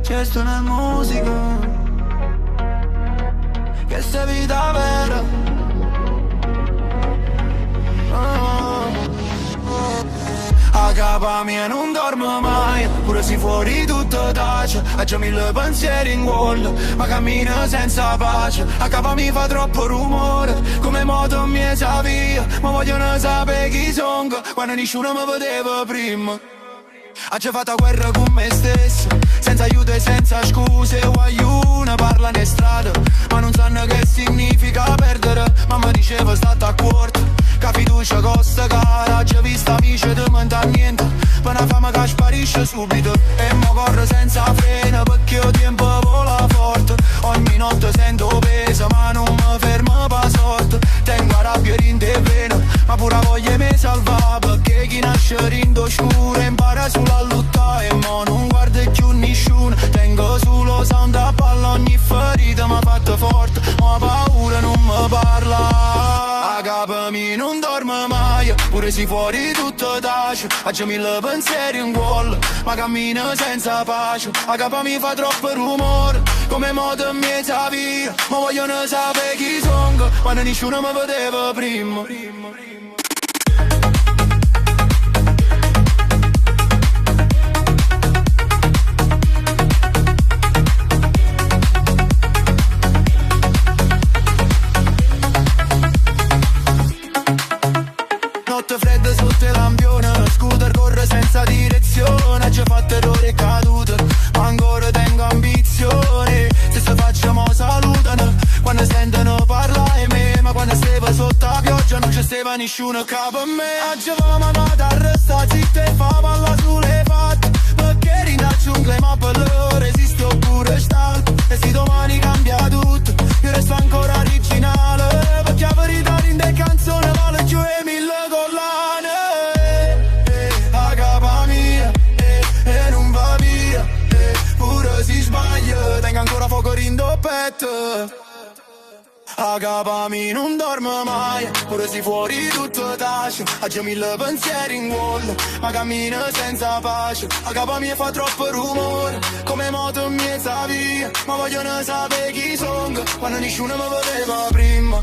C'è sto nella musica, che sta vita vera. A capa mia non dormo mai, pure se fuori tutto tace. Ha già mille pensieri in gol, ma cammino senza pace. A capa mi fa troppo rumore, come moto mi sa via. Ma vogliono sapere chi sono, quando nessuno mi vedeva prima. Ha già fatto guerra con me stesso, senza aiuto e senza scuse. Guaglione parlano in strada, ma non sanno che significa perdere. Mamma diceva state a corto, che fiducia costa cara. Già vista amici di mente a niente, per una fama che sparisce subito. E mo corro senza freno, perché il tempo vola forte. Ogni notte sento peso, ma non mi fermo per sorte. Tengo a rabbia in te vena, ma pure voglia mi salva. Perché chi nasce rindo scuro impara solo a lottare. E mo non guardo più nessuno, tengo solo sound a palla. Ogni ferita mi ha fatto forte, ma paura non mi parla. A capo mi non dormo mai, pure se fuori tutto tace. Ha già mille pensieri in gol, ma cammino senza pace. A capo mi fa troppo rumore, come moto mi sa via. Ma vogliono sapere chi sono, quando nessuno mi vedeva prima. Notte fredda sotto il lampione, scooter corre senza direzione. Ha già fatto errori e cadute, ma ancora tengo ambizioni. Se se facciamo salutano, quando sentono parlare me. Ma quando stava sotto la pioggia non c'è stava nessuno capo a me. Aggiavamo amato a restare zitta e fa palla sulle fatte, perché rinda giungla ma per loro esiste oppure stato. E se domani cambia tutto, io resto ancora originale, perché la verità rinde canzone vale giù e mille collane. A capa mia, e non va via, pure si sbaglia, tengo ancora fuoco rindo petto. A capa mi non dormo mai, pure se fuori tutto tace. Ha già mille pensieri in gol, ma cammino senza pace. A capa mi fa troppo rumore, come moto mi sa via. Ma vogliono sapere chi sono, quando nessuno mi vedeva prima.